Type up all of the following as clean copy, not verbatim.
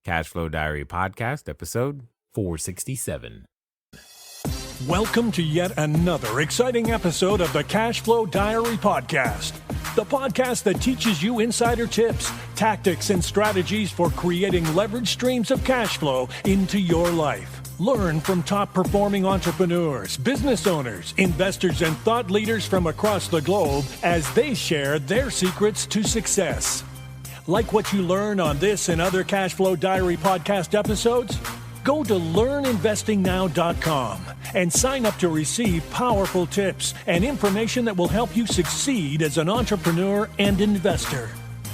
Cashflow Diary Podcast, episode 467. Welcome to yet another exciting episode of the Cashflow Diary Podcast, the podcast that teaches you insider tips, tactics, and strategies for creating leverage streams of cash flow into your life. Learn from top-performing entrepreneurs, business owners, investors, and thought leaders from across the globe as they share their secrets to success. Like what you learn on this and other Cashflow Diary podcast episodes? Go to learninvestingnow.com and sign up to receive powerful tips and information that will help you succeed as an entrepreneur and investor.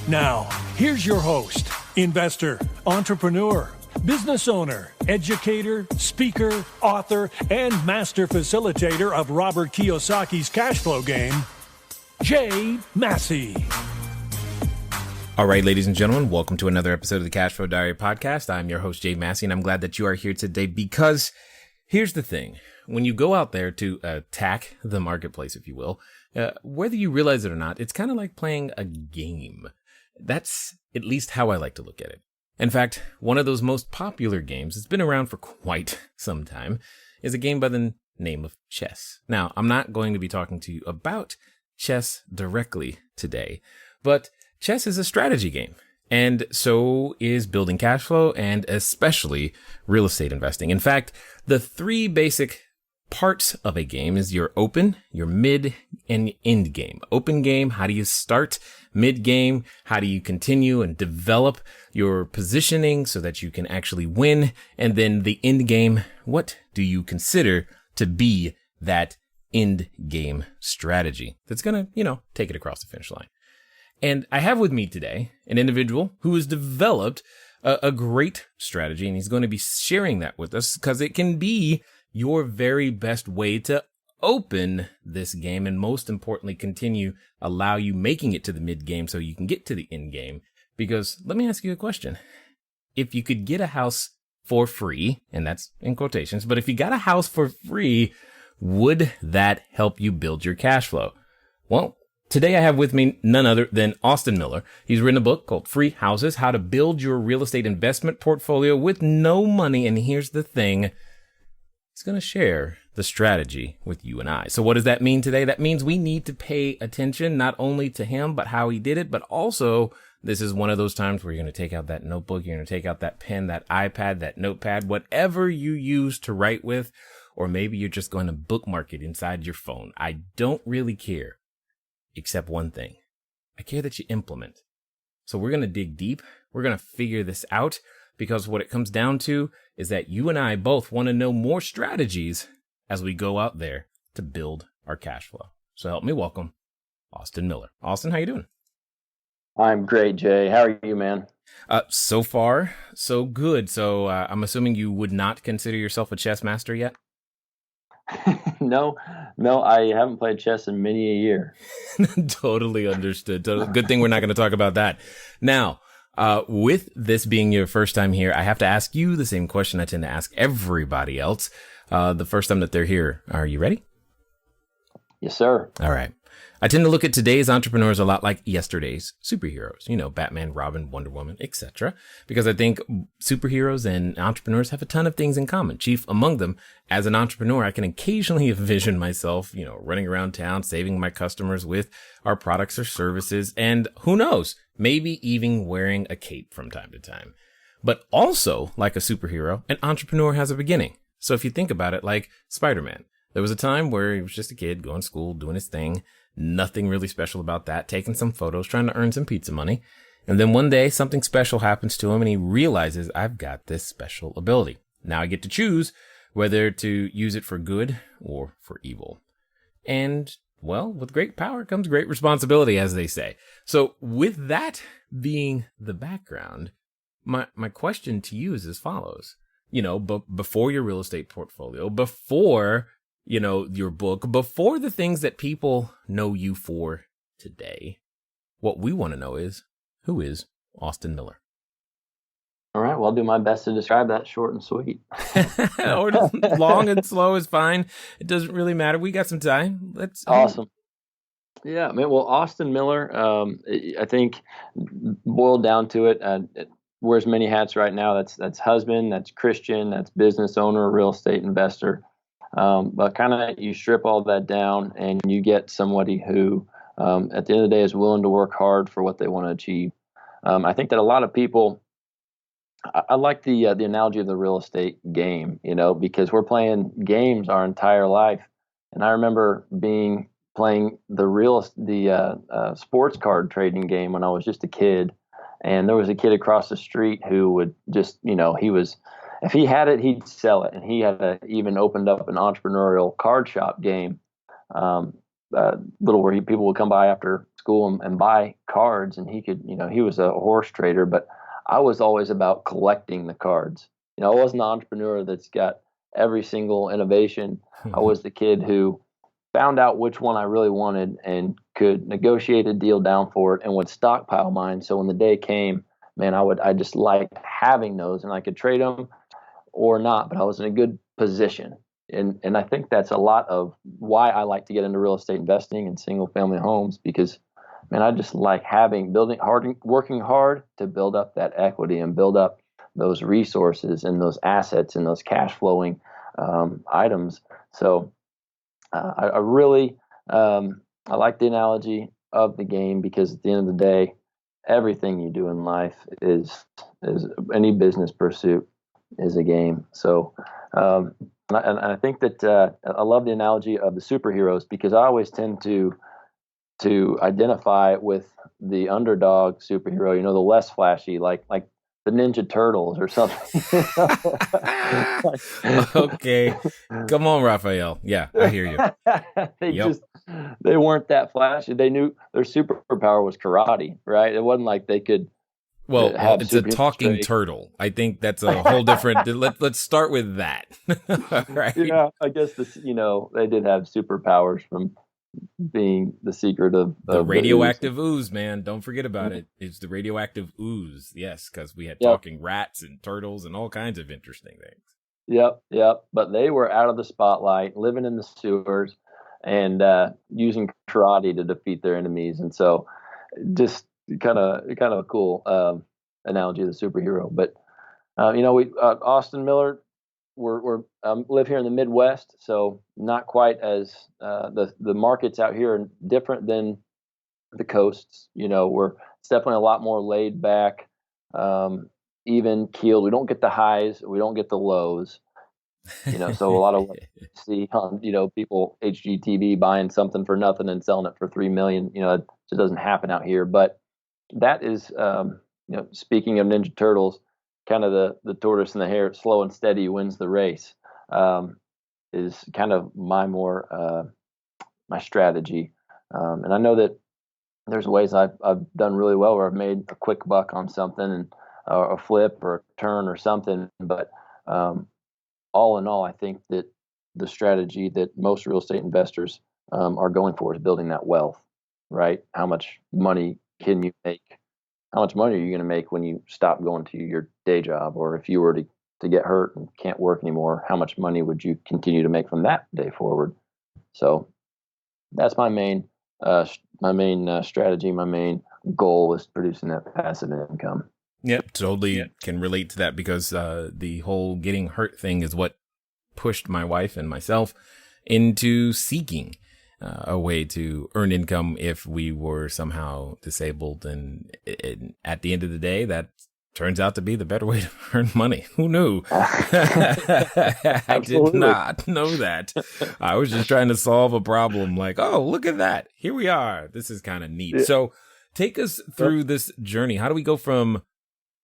Now, here's your host, investor, entrepreneur, business owner, educator, speaker, author, and master facilitator of Robert Kiyosaki's cash flow game, Jay Massey. All right, ladies and gentlemen, welcome to another episode of the Cashflow Diary Podcast. I'm your host, Jay Massey, and I'm glad that you are here today because here's the thing. When you go out there to attack the marketplace, if you will, whether you realize it or not, it's kind of like playing a game. That's at least how I like to look at it. In fact, one of those most popular games that's been around for quite some time is a game by the name of chess. Now, I'm not going to be talking to you about chess directly today, but chess is a strategy game, and so is building cash flow and especially real estate investing. In fact, the three basic parts of a game is your open, your mid, and end game. Open game, how do you start? Mid game, how do you continue and develop your positioning so that you can actually win? And then the end game, what do you consider to be that end game strategy that's going to, take it across the finish line? And I have with me today an individual who has developed a great strategy, and he's going to be sharing that with us because it can be your very best way to open this game and most importantly allow you making it to the mid game so you can get to the end game. Because let me ask you a question. If you could get a house for free, and that's in quotations, but if you got a house for free, would that help you build your cash flow? Well, today I have with me none other than Austin Miller. He's written a book called Free Houses, How to Build Your Real Estate Investment Portfolio with No Money. And here's the thing. He's going to share the strategy with you and I. So what does that mean today? That means we need to pay attention not only to him, but how he did it, but also this is one of those times where you're going to take out that notebook, you're going to take out that pen, that iPad, that notepad, whatever you use to write with, or maybe you're just going to bookmark it inside your phone. I don't really care. Except one thing. I care that you implement. So we're going to dig deep. We're going to figure this out because what it comes down to is that you and I both want to know more strategies as we go out there to build our cash flow. So help me welcome Austin Miller. Austin, how you doing? I'm great, Jay. How are you, man? So far, so good. So I'm assuming you would not consider yourself a chess master yet? No, I haven't played chess in many a year. Totally understood. Good thing we're not going to talk about that. Now, with this being your first time here, I have to ask you the same question I tend to ask everybody else the first time that they're here. Are you ready? Yes, sir. All right. I tend to look at today's entrepreneurs a lot like yesterday's superheroes, Batman, Robin, Wonder Woman, etc. Because I think superheroes and entrepreneurs have a ton of things in common. Chief among them, as an entrepreneur, I can occasionally envision myself, running around town, saving my customers with our products or services. And who knows, maybe even wearing a cape from time to time. But also, like a superhero, an entrepreneur has a beginning. So if you think about it, like Spider-Man, there was a time where he was just a kid going to school, doing his thing. Nothing really special about that, taking some photos, trying to earn some pizza money. And then one day something special happens to him and he realizes I've got this special ability. Now I get to choose whether to use it for good or for evil. And well, with great power comes great responsibility, as they say. So with that being the background, my question to you is as follows. Before your real estate portfolio, before your book, before the things that people know you for today, what we want to know is, who is Austin Miller? All right. Well, I'll do my best to describe that short and sweet. Or long and slow is fine. It doesn't really matter. We got some time. Awesome. Yeah, man. Well, Austin Miller, I think boiled down to it, wears many hats right now. That's husband, that's Christian, that's business owner, real estate investor. But kind of you strip all that down and you get somebody who, at the end of the day, is willing to work hard for what they want to achieve. I think that a lot of people, I like the analogy of the real estate game, because we're playing games our entire life. And I remember playing the sports card trading game when I was just a kid. And there was a kid across the street who would just, if he had it, he'd sell it. And he had even opened up an entrepreneurial card shop game, little where people would come by after school and buy cards. And he was a horse trader, but I was always about collecting the cards. I wasn't the entrepreneur that's got every single innovation. I was the kid who found out which one I really wanted and could negotiate a deal down for it and would stockpile mine. So when the day came, man, I just liked having those, and I could trade them or not, but I was in a good position. And I think that's a lot of why I like to get into real estate investing and single family homes, because man, I just like working hard to build up that equity and build up those resources and those assets and those cash flowing items. So I really I like the analogy of the game, because at the end of the day, everything you do in life is any business pursuit is a game. So and I think that I love the analogy of the superheroes, because I always tend to identify with the underdog superhero, the less flashy, like the Ninja Turtles or something. Okay. Come on, Raphael. Yeah, I hear you. They weren't that flashy. They knew their superpower was karate, right? It wasn't like they could. Well, it's a talking turtle. I think that's a whole different. Let's start with that. Right? Yeah, I guess they did have superpowers from being the secret of the radioactive ooze, man. Don't forget about it. It's the radioactive ooze. Yes, because we had talking rats and turtles and all kinds of interesting things. Yep. But they were out of the spotlight, living in the sewers, and using karate to defeat their enemies. And so, just kind of a cool analogy of the superhero. But we Austin Miller. We're live here in the Midwest, so not quite as the markets out here are different than the coasts. It's definitely a lot more laid back, even keeled. We don't get the highs, we don't get the lows. So a lot of what you see on people HGTV buying something for nothing and selling it for $3 million. It just doesn't happen out here. But that is, speaking of Ninja Turtles, kind of the tortoise and the hare, slow and steady wins the race, is kind of my strategy. And I know that there's ways I've done really well where I've made a quick buck on something, and a flip or a turn or something. But all in all, I think that the strategy that most real estate investors are going for is building that wealth, right? How much money can you make? How much money are you going to make when you stop going to your day job? Or if you were to get hurt and can't work anymore, how much money would you continue to make from that day forward? So that's my main strategy. My main goal is producing that passive income. Yep, totally can relate to that, because the whole getting hurt thing is what pushed my wife and myself into seeking a way to earn income if we were somehow disabled. And at the end of the day, that turns out to be the better way to earn money. Who knew? I did not know that. I was just trying to solve a problem, like, oh, look at that. Here we are. This is kind of neat. Yeah. So take us through this journey. How do we go from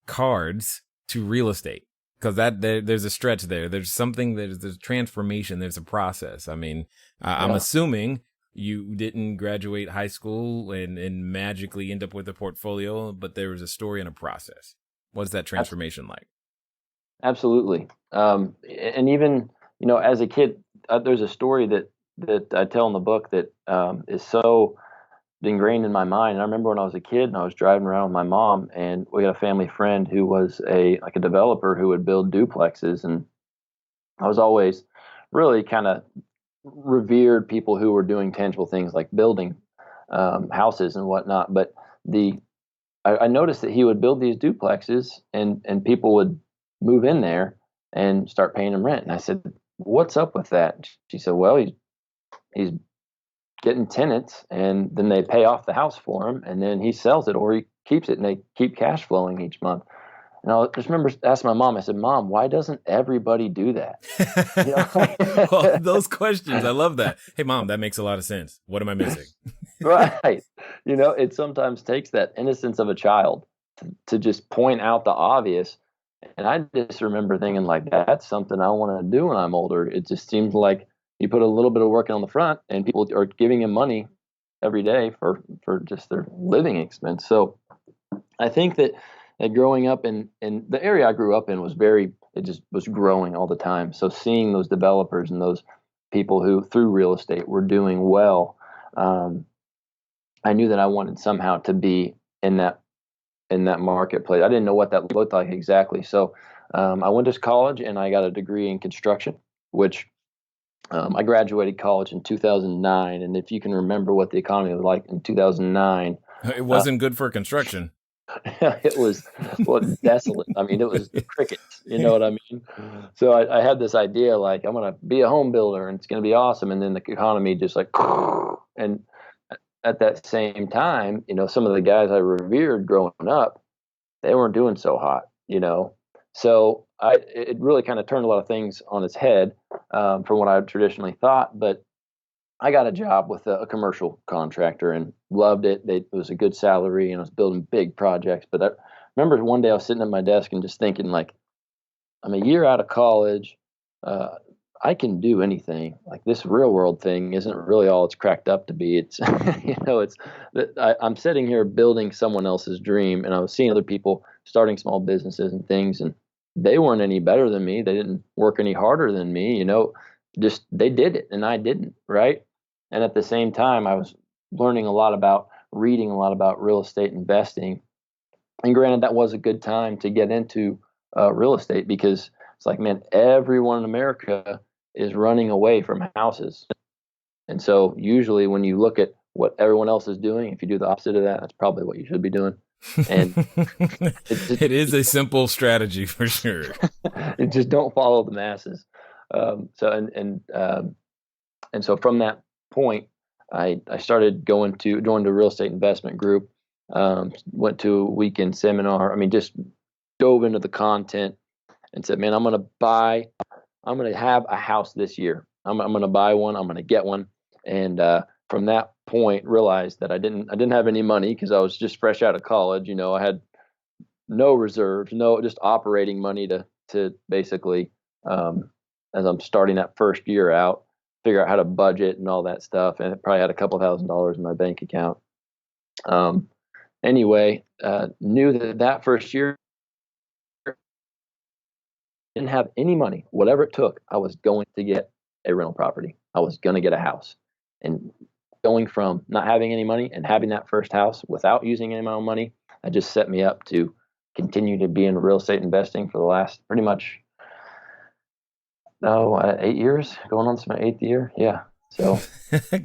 cards to real estate? Because there's a stretch there. There's something, there's transformation. There's a process. I mean, I'm assuming you didn't graduate high school and magically end up with a portfolio, but there was a story and a process. What's that transformation like? Absolutely. And even, as a kid, there's a story that I tell in the book that is so ingrained in my mind. And I remember when I was a kid and I was driving around with my mom, and we had a family friend who was a developer who would build duplexes. And I was always really kind of revered people who were doing tangible things like building houses and whatnot. But the I noticed that he would build these duplexes and people would move in there and start paying him rent. And I said, what's up with that? She said, well, he's getting tenants and then they pay off the house for him and then he sells it or he keeps it and they keep cash flowing each month. And I just remember asking my mom, I said, Mom, why doesn't everybody do that? Well, those questions, I love that. Hey, Mom, that makes a lot of sense. What am I missing? Right. It sometimes takes that innocence of a child to just point out the obvious. And I just remember thinking like, that's something I want to do when I'm older. It just seems like you put a little bit of work on the front and people are giving him money every day for just their living expense. So I think that growing up in the area I grew up in it just was growing all the time. So seeing those developers and those people who through real estate were doing well, I knew that I wanted somehow to be in that marketplace. I didn't know what that looked like exactly. So I went to college and I got a degree in construction, which I graduated college in 2009. And if you can remember what the economy was like in 2009, it wasn't good for construction. It was desolate. I mean, it was crickets. You know what I mean? So I had this idea, like I'm going to be a home builder, and it's going to be awesome. And then the economy just like, and at that same time, some of the guys I revered growing up, they weren't doing so hot. So it really kind of turned a lot of things on its head from what I traditionally thought. But I got a job with a commercial contractor and loved it. It was a good salary and I was building big projects. But I remember one day I was sitting at my desk and just thinking, like, I'm a year out of college. I can do anything. Like, this real world thing isn't really all it's cracked up to be. It's, I'm sitting here building someone else's dream, and I was seeing other people starting small businesses and things, and they weren't any better than me. They didn't work any harder than me, just they did it and I didn't, right? And at the same time, I was reading a lot about real estate investing. And granted, that was a good time to get into real estate because it's like, man, everyone in America is running away from houses. And so usually when you look at what everyone else is doing, if you do the opposite of that, that's probably what you should be doing. And it is a simple strategy for sure. It just don't follow the masses. So so from that point, I started joined a real estate investment group, went to a weekend seminar. I mean, just dove into the content and said, man, I'm going to have a house this year. I'm going to buy one. I'm going to get one. And from that point, realized that I didn't have any money because I was just fresh out of college. I had no reserves, just operating money to basically, as I'm starting that first year out, figure out how to budget and all that stuff. And it probably had a couple $1,000s in my bank account. Anyway, knew that first year, didn't have any money. Whatever it took, I was going to get a rental property. I was going to get a house. And going from not having any money and having that first house without using any of my own money, that just set me up to continue to be in real estate investing for the last pretty much 8 years, going on to my 8th year. Yeah. So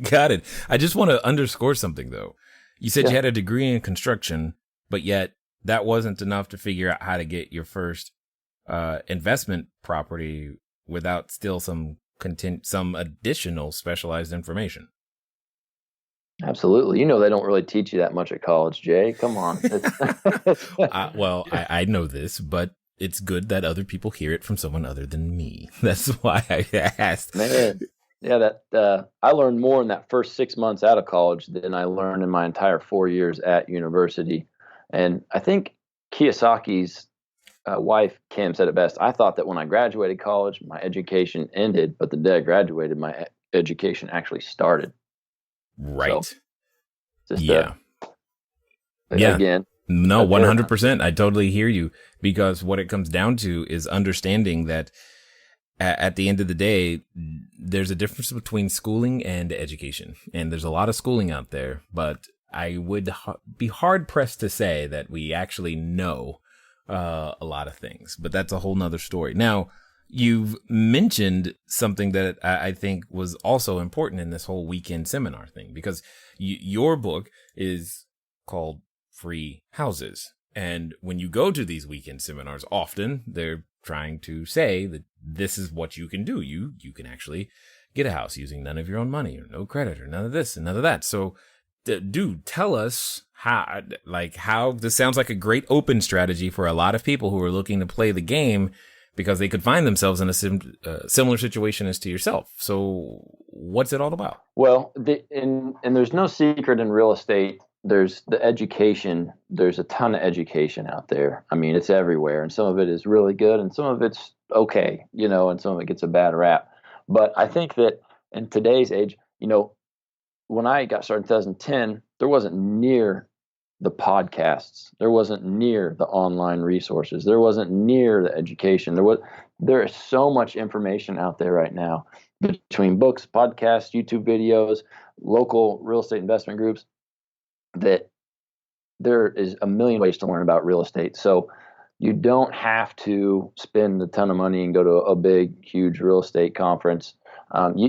got it. I just want to underscore something though. You said you had a degree in construction, but yet that wasn't enough to figure out how to get your first investment property without still some additional specialized information. Absolutely. They don't really teach you that much at college, Jay. Come on. Well, I know this, but it's good that other people hear it from someone other than me. That's why I asked. Man, yeah, I learned more in that first 6 months out of college than I learned in my entire 4 years at university. And I think Kiyosaki's wife, Kim, said it best. I thought that when I graduated college, my education ended, but the day I graduated, my education actually started. Right. So, yeah. Again. No, 100%. I totally hear you, because what it comes down to is understanding that at the end of the day, there's a difference between schooling and education. And there's a lot of schooling out there, but I would be hard pressed to say that we actually know a lot of things, but that's a whole nother story. Now, you've mentioned something that I think was also important in this whole weekend seminar thing, because your book is called free houses. And when you go to these weekend seminars, often they're trying to say that this is what you can do. You can actually get a house using none of your own money or no credit or none of this and none of that. So dude, tell us how this sounds like a great open strategy for a lot of people who are looking to play the game because they could find themselves in a similar situation as to yourself. So what's it all about? Well, and there's no secret in real estate. There's the education. There's a ton of education out there. I mean, it's everywhere, and some of it is really good, and some of it's okay, and some of it gets a bad rap. But I think that in today's age, when I got started in 2010, there wasn't near the podcasts. There wasn't near the online resources. There wasn't near the education. There is so much information out there right now between books, podcasts, YouTube videos, local real estate investment groups, that there is a million ways to learn about real estate. So you don't have to spend a ton of money and go to a big, huge real estate conference.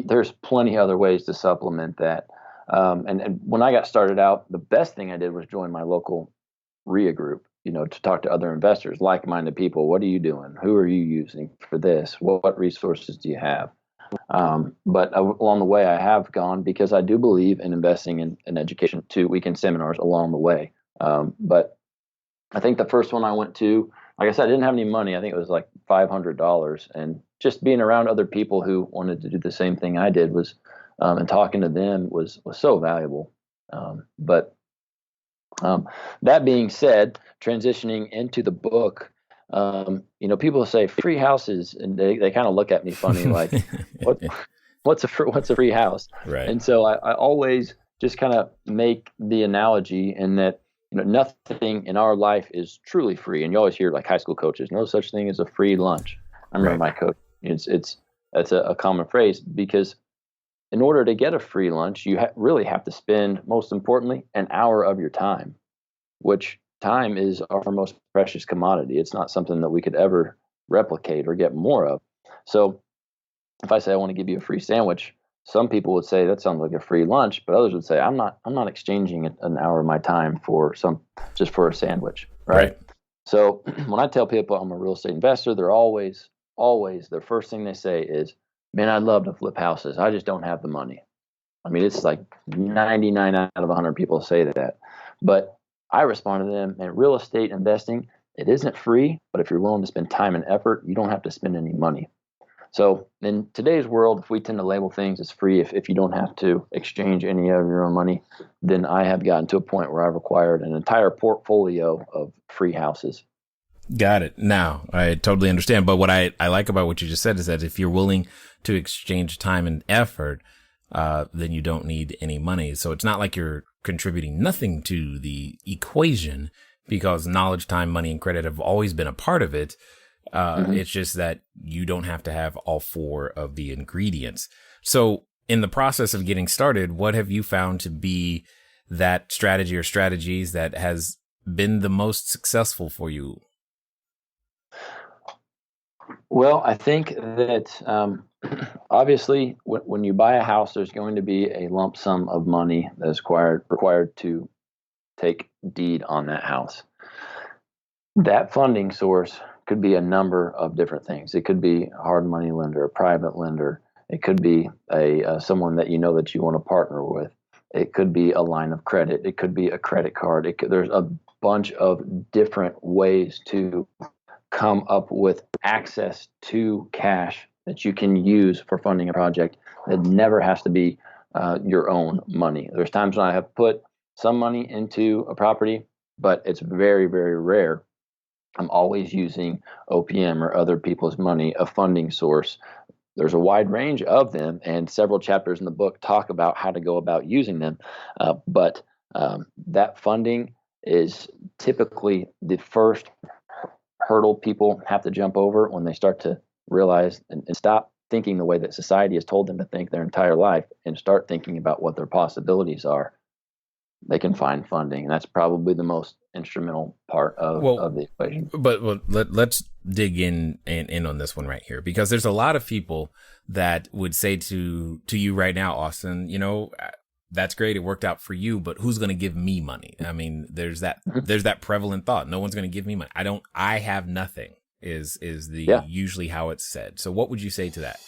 There's plenty other ways to supplement that. And when I got started out, the best thing I did was join my local RIA group, to talk to other investors, like-minded people. What are you doing? Who are you using for this? What resources do you have? But along the way, I have gone because I do believe in investing in education to weekend seminars along the way. But I think the first one I went to, like I said, I didn't have any money. I think it was like $500. And just being around other people who wanted to do the same thing I did was, and talking to them was so valuable. But that being said, transitioning into the book, people say free houses, and they kind of look at me funny, like, what's a free house? Right. And so I always just kind of make the analogy in that, nothing in our life is truly free. And you always hear like high school coaches, no such thing as a free lunch. I remember my coach. That's a common phrase, because in order to get a free lunch, you really have to spend, most importantly, an hour of your time, which time is our most precious commodity. It's not something that we could ever replicate or get more of. So if I say I want to give you a free sandwich, some people would say that sounds like a free lunch, but others would say I'm not exchanging an hour of my time for just for a sandwich, right? So when I tell people I'm a real estate investor, they're always the first thing they say is, "Man, I'd love to flip houses. I just don't have the money." I mean, it's like 99 out of 100 people say that. But I respond to them, "Man, real estate investing, it isn't free, but if you're willing to spend time and effort, you don't have to spend any money." So in today's world, if we tend to label things as free, if you don't have to exchange any of your own money, then I have gotten to a point where I've acquired an entire portfolio of free houses. Got it. Now, I totally understand. But what I like about what you just said is that if you're willing to exchange time and effort, then you don't need any money. So it's not like you're contributing nothing to the equation, because knowledge, time, money, and credit have always been a part of it. It's just that you don't have to have all four of the ingredients. So in the process of getting started, what have you found to be that strategy or strategies that has been the most successful for you? Well, I think that obviously when you buy a house, there's going to be a lump sum of money that is required to take deed on that house. That funding source could be a number of different things. It could be a hard money lender, a private lender. It could be someone that that you want to partner with. It could be a line of credit. It could be a credit card. There's a bunch of different ways to come up with access to cash that you can use for funding a project. It never has to be your own money. There's times when I have put some money into a property, but it's very, very rare. I'm always using OPM or other people's money, a funding source. There's a wide range of them, and several chapters in the book talk about how to go about using them. But that funding is typically the first hurdle people have to jump over when they start to realize and stop thinking the way that society has told them to think their entire life and start thinking about what their possibilities are. They can find funding, and that's probably the most instrumental part of the equation. But let's dig in on this one right here, because there's a lot of people that would say to you right now, Austin, That's great. It worked out for you, but who's going to give me money? I mean, there's that prevalent thought. No one's going to give me money. I have nothing is usually how it's said. So what would you say to that?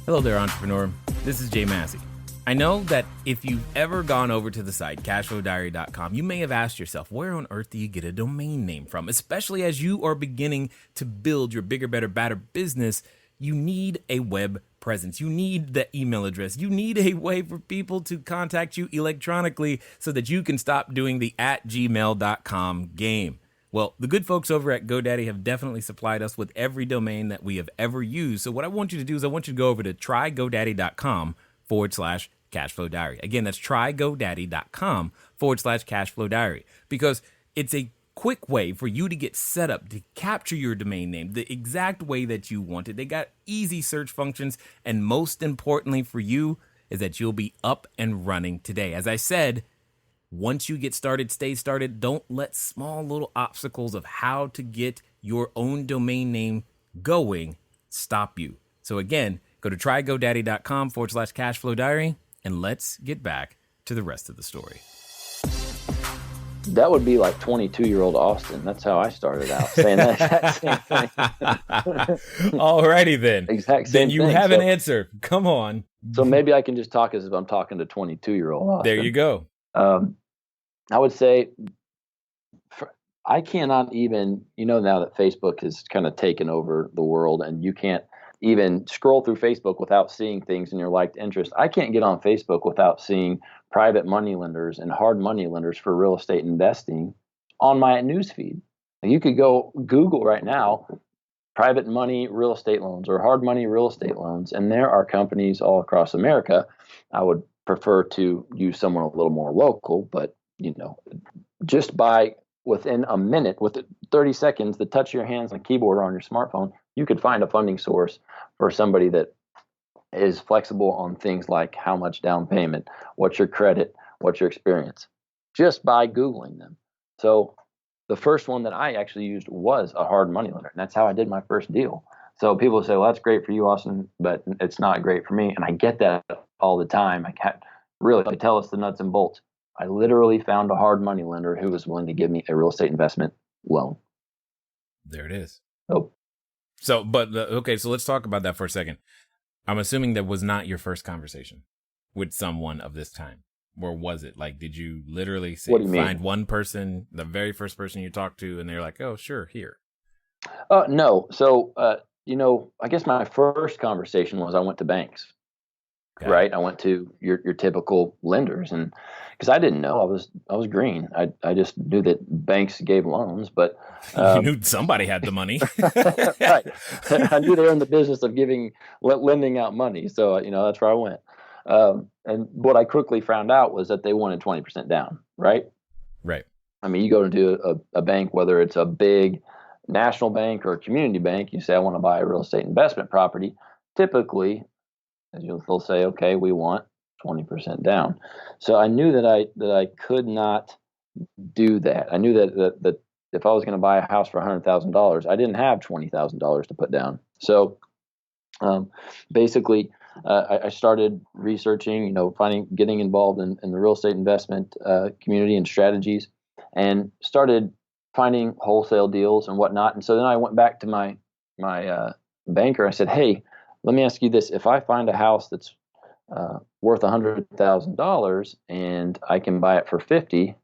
Hello there, entrepreneur. This is Jay Massey. I know that if you've ever gone over to the site, cashflowdiary.com, you may have asked yourself, where on earth do you get a domain name from? Especially as you are beginning to build your bigger, better, badder business, you need a web presence. You need the email address. You need a way for people to contact you electronically so that you can stop doing the @gmail.com game. Well, the good folks over at GoDaddy have definitely supplied us with every domain that we have ever used. So what I want you to do is I want you to go over to trygodaddy.com/cashflowdiary. Again, that's trygodaddy.com/cashflowdiary, because it's a quick way for you to get set up to capture your domain name the exact way that you want it. They got easy search functions, and most importantly for you is that you'll be up and running today. As I said, once you get started, stay started. Don't let small little obstacles of how to get your own domain name going stop you. So again, go to trygodaddy.com/cashflowdiary, and let's get back to the rest of the story. That would be like 22-year-old Austin. That's how I started out, saying that exact same thing. Alrighty then. Exact same then you thing. have an answer. Come on. So maybe I can just talk as if I'm talking to 22-year-old Austin. There you go. I would say I cannot even, now that Facebook has kind of taken over the world and you can't even scroll through Facebook without seeing things in your liked interest. I can't get on Facebook without seeing private money lenders and hard money lenders for real estate investing on my newsfeed. You could go Google right now, private money real estate loans or hard money real estate loans, and there are companies all across America. I would prefer to use someone a little more local, but just by within a minute, with 30 seconds, the touch of your hands on a keyboard or on your smartphone, you could find a funding source for somebody that is flexible on things like how much down payment, what's your credit, what's your experience, just by Googling them. So the first one that I actually used was a hard money lender, and that's how I did my first deal. So people say, well, that's great for you, Austin, but it's not great for me. And I get that all the time. I can't really tell us the nuts and bolts. I literally found a hard money lender who was willing to give me a real estate investment loan. There it is. Oh. So let's talk about that for a second. I'm assuming that was not your first conversation with someone of this time, or was it? Like, did you literally find one person, the very first person you talked to, and they're like, "Oh, sure, here"? No. So, I guess my first conversation was I went to banks. Okay. Right. I went to your typical lenders, and because I didn't know, I was green. I just knew that banks gave loans, but you knew somebody had the money. Right. I knew they were in the business of lending out money. So, that's where I went. And what I quickly found out was that they wanted 20% down. Right. Right. I mean, you go into a bank, whether it's a big national bank or a community bank, you say, I want to buy a real estate investment property. Typically, they'll say, okay, we want 20% down. So I knew that I could not do that. I knew that if I was going to buy a house for $100,000, I didn't have $20,000 to put down. So basically, I started researching, getting involved in the real estate investment community and strategies, and started finding wholesale deals and whatnot. And so then I went back to my banker. I said, hey, let me ask you this. If I find a house that's worth $100,000 and I can buy it for $50,000,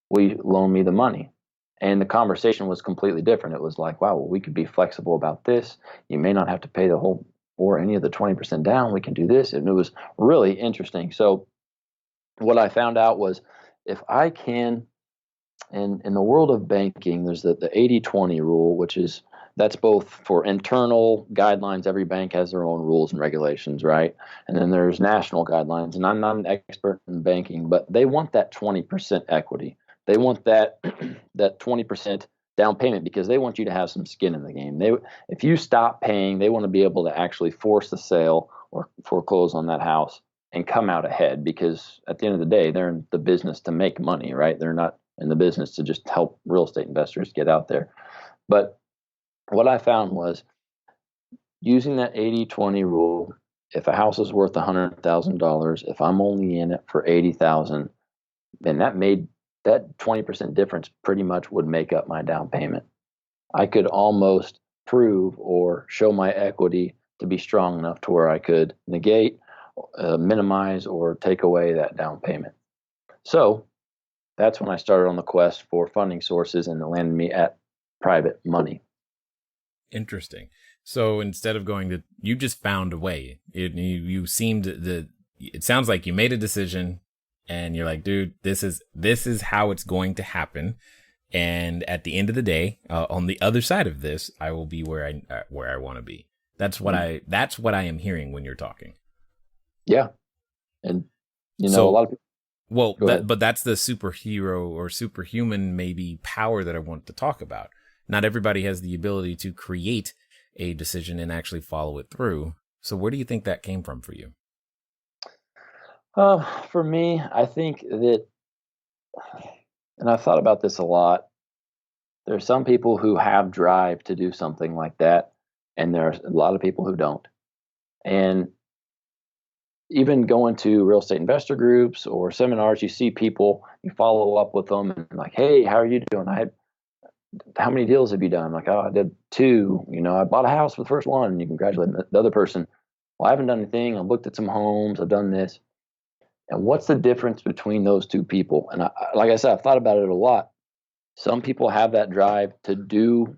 will you loan me the money? And the conversation was completely different. It was like, wow, well, we could be flexible about this. You may not have to pay the whole or any of the 20% down. We can do this. And it was really interesting. So what I found out was if I can, in the world of banking, there's the 80-20 rule, that's both for internal guidelines. Every bank has their own rules and regulations, right? And then there's national guidelines. And I'm not an expert in banking, but they want that 20% equity. They want that 20% down payment because they want you to have some skin in the game. If you stop paying, they want to be able to actually force the sale or foreclose on that house and come out ahead, because at the end of the day, they're in the business to make money, right? They're not in the business to just help real estate investors get out there. But what I found was using that 80-20 rule, if a house is worth $100,000, if I'm only in it for 80,000, then that 20% difference pretty much would make up my down payment. I could almost prove or show my equity to be strong enough to where I could negate, minimize, or take away that down payment. So that's when I started on the quest for funding sources, and it landed me at private money. Interesting. So instead of you just found a way. You seemed it sounds like you made a decision, and you're like, dude, this is how it's going to happen. And at the end of the day, on the other side of this, I will be where I want to be. That's what I am hearing when you're talking. Yeah, and a lot of people. Well, but that's the superhero or superhuman maybe power that I want to talk about. Not everybody has the ability to create a decision and actually follow it through. So where do you think that came from for you? For me, I think that, and I've thought about this a lot. There are some people who have drive to do something like that, and there are a lot of people who don't. And even going to real estate investor groups or seminars, you see people, you follow up with them and like, hey, how are you doing? How many deals have you done? I'm like, oh, I did 2. I bought a house for the first one. And you congratulate the other person. Well, I haven't done anything. I've looked at some homes. I've done this. And what's the difference between those two people? And like I said, I've thought about it a lot. Some people have that drive to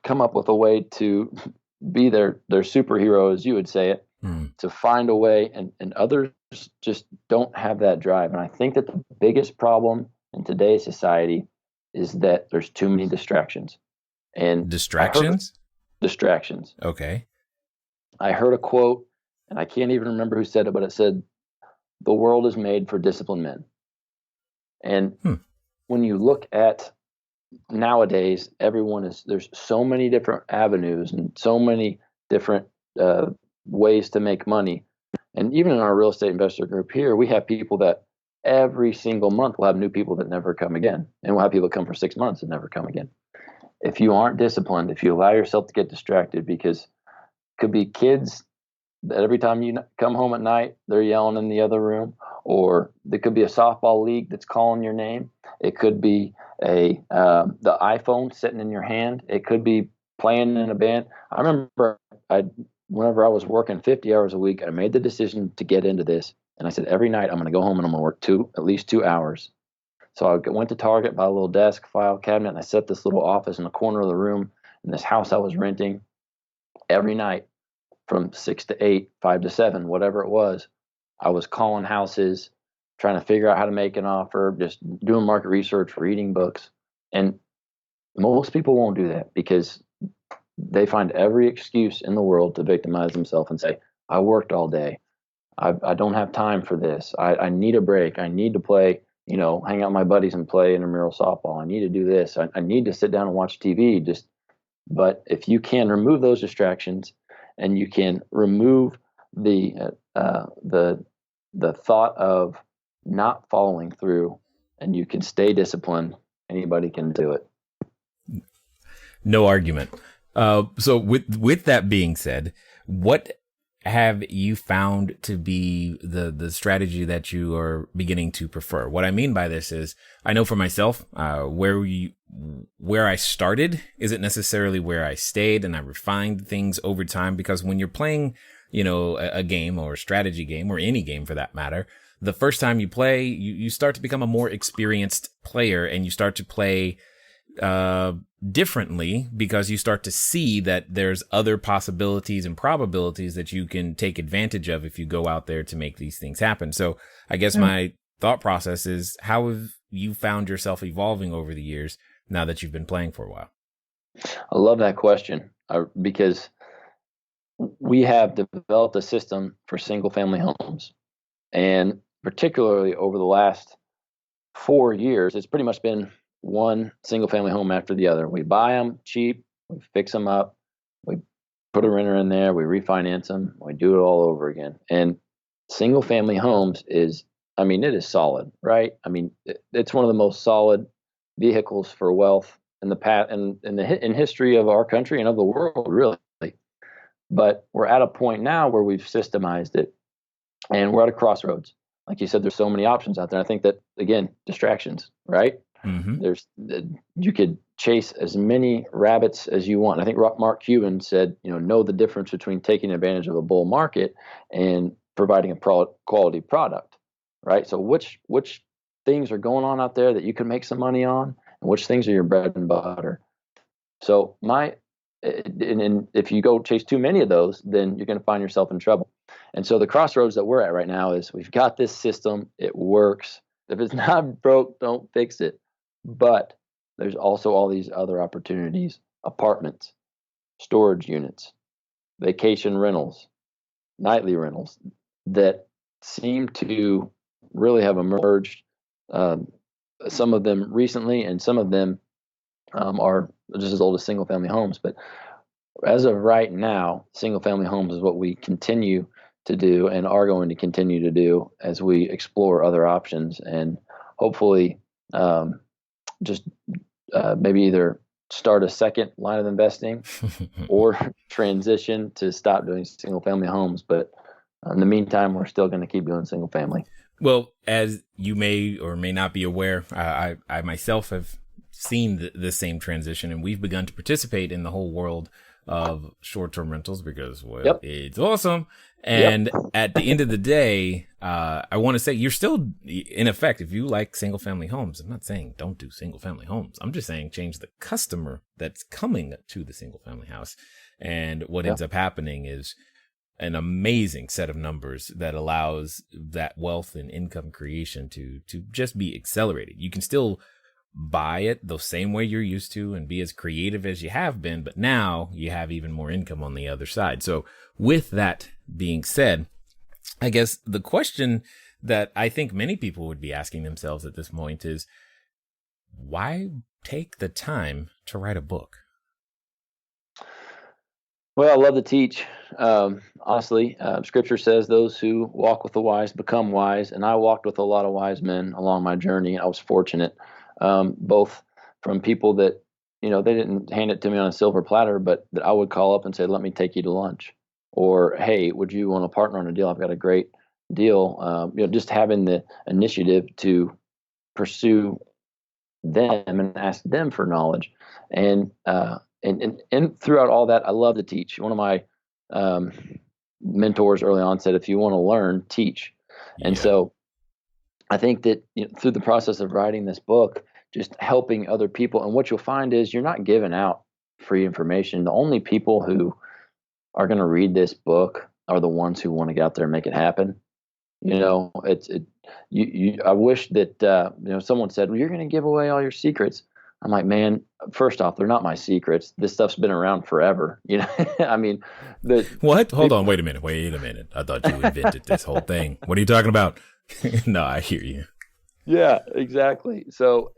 come up with a way to be their superhero, as you would say it, to find a way, and others just don't have that drive. And I think that the biggest problem in today's society is that there's too many distractions. And distractions? Distractions. Okay. I heard a quote, and I can't even remember who said it, but it said, "The world is made for disciplined men." And when you look at nowadays, there's so many different avenues and so many different ways to make money. And even in our real estate investor group here, we have people that every single month we'll have new people that never come again. And we'll have people come for 6 months and never come again. If you aren't disciplined, if you allow yourself to get distracted, because it could be kids that every time you come home at night, they're yelling in the other room, or there could be a softball league that's calling your name. It could be the iPhone sitting in your hand. It could be playing in a band. I remember whenever I was working 50 hours a week, I made the decision to get into this. And I said, every night I'm going to go home and I'm going to work at least 2 hours. So I went to Target, bought a little desk, file cabinet, and I set this little office in the corner of the room in this house I was renting. Every night from 6 to 8, 5 to 7, whatever it was, I was calling houses, trying to figure out how to make an offer, just doing market research, reading books. And most people won't do that because they find every excuse in the world to victimize themselves and say, I worked all day. I don't have time for this. I need a break. I need to play, hang out with my buddies and play intramural softball. I need to do this. I need to sit down and watch TV. But if you can remove those distractions and you can remove the thought of not following through, and you can stay disciplined, anybody can do it. No argument. So with that being said, what have you found to be the strategy that you are beginning to prefer? What I mean by this is, I know for myself, where I started isn't necessarily where I stayed, and I refined things over time, because when you're playing, a game or a strategy game, or any game for that matter, the first time you play, you start to become a more experienced player, and you start to play differently, because you start to see that there's other possibilities and probabilities that you can take advantage of if you go out there to make these things happen. So I guess my thought process is, how have you found yourself evolving over the years now that you've been playing for a while? I love that question because we have developed a system for single family homes, and particularly over the last 4 years, it's pretty much been one single family home after the other. We buy them cheap, we fix them up, we put a renter in there, we refinance them, we do it all over again. And single family homes it is solid, right? It's one of the most solid vehicles for wealth in the past and in history of our country and of the world, really. But we're at a point now where we've systemized it, and we're at a crossroads. Like you said, there's so many options out there. I think that, again, distractions, right? Mm-hmm. You could chase as many rabbits as you want. I think Mark Cuban said, know the difference between taking advantage of a bull market and providing a quality product, right? So which things are going on out there that you can make some money on, and which things are your bread and butter? So and if you go chase too many of those, then you're going to find yourself in trouble. And so the crossroads that we're at right now is we've got this system, it works. If it's not broke, don't fix it. But there's also all these other opportunities: apartments, storage units, vacation rentals, nightly rentals, that seem to really have emerged. Some of them recently, and some of them are just as old as single family homes. But as of right now, single family homes is what we continue to do and are going to continue to do as we explore other options, and hopefully just maybe either start a second line of investing or transition to stop doing single family homes. But in the meantime, we're still going to keep doing single family. Well, as you may or may not be aware, I myself have seen the same transition, and we've begun to participate in the whole world of short-term rentals because, well, It's awesome. And at the end of the day, I want to say you're still, in effect, if you like single-family homes, I'm not saying don't do single-family homes. I'm just saying change the customer that's coming to the single-family house. And what ends up happening is an amazing set of numbers that allows that wealth and income creation to just be accelerated. You can still buy it the same way you're used to and be as creative as you have been, but now you have even more income on the other side. So with that being said, I guess the question that I think many people would be asking themselves at this point is, why take the time to write a book? Well, I love to teach. Honestly, Scripture says those who walk with the wise become wise, and I walked with a lot of wise men along my journey. I was fortunate, both from people that, they didn't hand it to me on a silver platter, but that I would call up and say, let me take you to lunch, or, hey, would you want to partner on a deal? I've got a great deal. Just having the initiative to pursue them and ask them for knowledge. And throughout all that, I love to teach. One of my mentors early on said, if you want to learn, teach. And so I think that through the process of writing this book, just helping other people, and what you'll find is you're not giving out free information. The only people who are going to read this book are the ones who want to get out there and make it happen. I wish that someone said, well, you're going to give away all your secrets. I'm like, man, first off, they're not my secrets. This stuff's been around forever. I mean, what? Hold on. Wait a minute. I thought you invented this whole thing. What are you talking about? No, I hear you. Yeah, exactly. So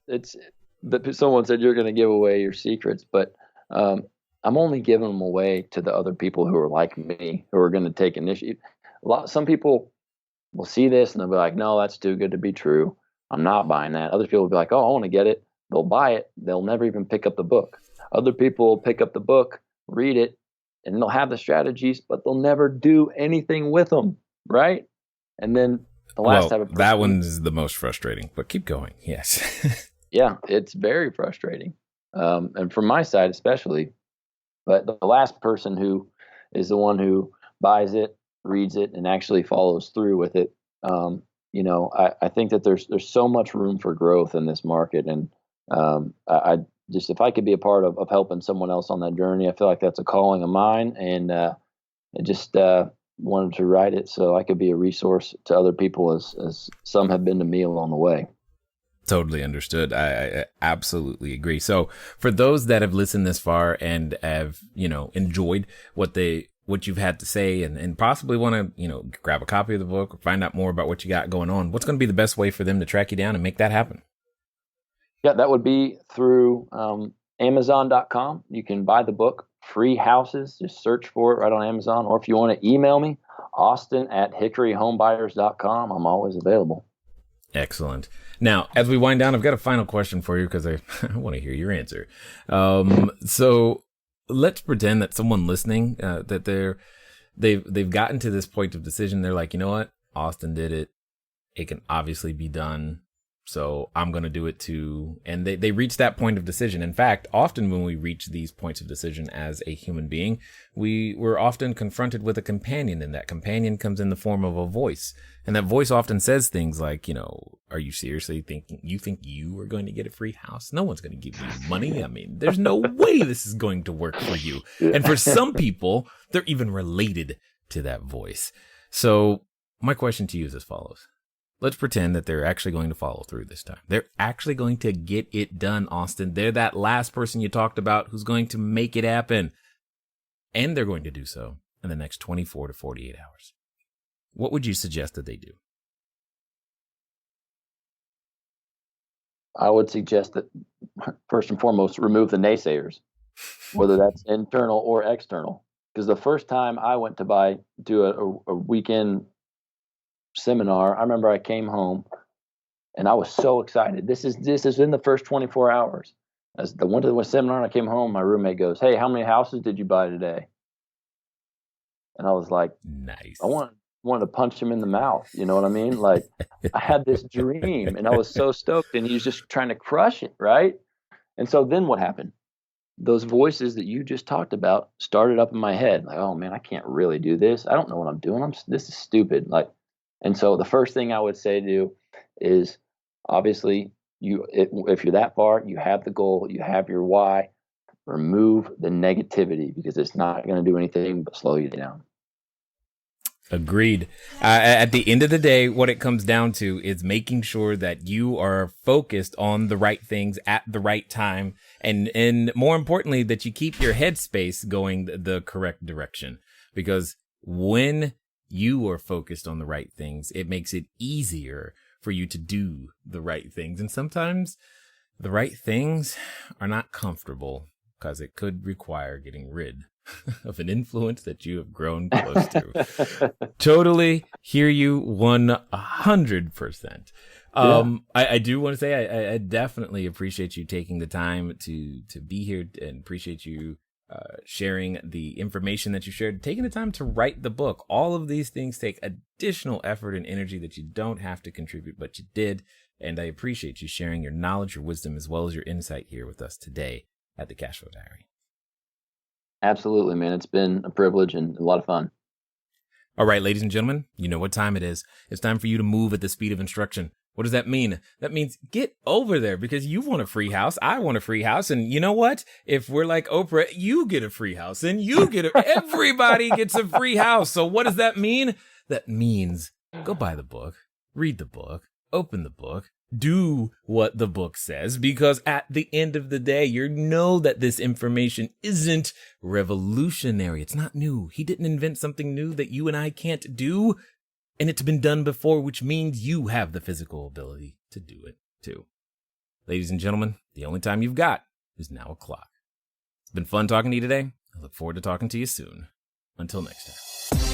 it's that someone said you're going to give away your secrets, but I'm only giving them away to the other people who are like me, who are going to take initiative. Some people will see this and they'll be like, no, that's too good to be true. I'm not buying that. Other people will be like, oh, I want to get it. They'll buy it. They'll never even pick up the book. Other people will pick up the book, read it, and they'll have the strategies, but they'll never do anything with them, right? And then the last time that one's the most frustrating, but keep going. Yes. Yeah, it's very frustrating. And from my side especially, but the last person who is the one who buys it, reads it, and actually follows through with it, I think that there's so much room for growth in this market. And I just, if I could be a part of helping someone else on that journey, I feel like that's a calling of mine. And I just wanted to write it so I could be a resource to other people as some have been to me along the way. Totally understood. I absolutely agree. So for those that have listened this far and have, enjoyed what you've had to say and possibly want to, grab a copy of the book or find out more about what you got going on, what's going to be the best way for them to track you down and make that happen? Yeah, that would be through Amazon.com. You can buy the book, Free Houses. Just search for it right on Amazon. Or if you want to email me, Austin@HickoryHomebuyers.com. I'm always available. Excellent. Now, as we wind down, I've got a final question for you because I want to hear your answer. So let's pretend that someone listening, that they've gotten to this point of decision. They're like, you know what? Austin did it. It can obviously be done. So I'm going to do it too. And they reach that point of decision. In fact, often when we reach these points of decision as a human being, we're often confronted with a companion, and that companion comes in the form of a voice. And that voice often says things like, are you seriously thinking you are going to get a free house? No one's going to give you money. I mean, there's no way this is going to work for you. And for some people, they're even related to that voice. So my question to you is as follows. Let's pretend that they're actually going to follow through this time. They're actually going to get it done, Austin. They're that last person you talked about who's going to make it happen. And they're going to do so in the next 24 to 48 hours. What would you suggest that they do? I would suggest that, first and foremost, remove the naysayers, whether that's internal or external. Because the first time I went to do a weekend seminar, I remember I came home and I was so excited. This is in the first 24 hours. As I went to the seminar and I came home, my roommate goes, "Hey, how many houses did you buy today?" And I was like, nice. I wanted to punch him in the mouth. You know what I mean? Like, I had this dream and I was so stoked, and he was just trying to crush it, right? And so then what happened? Those voices that you just talked about started up in my head. Like, oh man, I can't really do this. I don't know what I'm doing. This is stupid. And so the first thing I would say to you is, obviously, if you're that far, you have the goal, you have your why. Remove the negativity, because it's not going to do anything but slow you down. Agreed. At the end of the day, what it comes down to is making sure that you are focused on the right things at the right time. And more importantly, that you keep your headspace going the correct direction. Because when you are focused on the right things, it makes it easier for you to do the right things. And sometimes the right things are not comfortable, because it could require getting rid of an influence that you have grown close to. Totally hear you 100%. I do want to say I definitely appreciate you taking the time to be here, and appreciate you sharing the information that you shared, taking the time to write the book. All of these things take additional effort and energy that you don't have to contribute, but you did. And I appreciate you sharing your knowledge, your wisdom, as well as your insight here with us today at the Cashflow Diary. Absolutely, man. It's been a privilege and a lot of fun. All right, ladies and gentlemen, you know what time it is. It's time for you to move at the speed of instruction. What does that mean? That means get over there, because you want a free house. I want a free house. And you know what? If we're like Oprah, you get a free house, and everybody gets a free house. So what does that mean? That means go buy the book, read the book, open the book, do what the book says, because at the end of the day, you know that this information isn't revolutionary. It's not new. He didn't invent something new that you and I can't do. And it's been done before, which means you have the physical ability to do it too. Ladies and gentlemen, the only time you've got is now o'clock. It's been fun talking to you today. I look forward to talking to you soon. Until next time.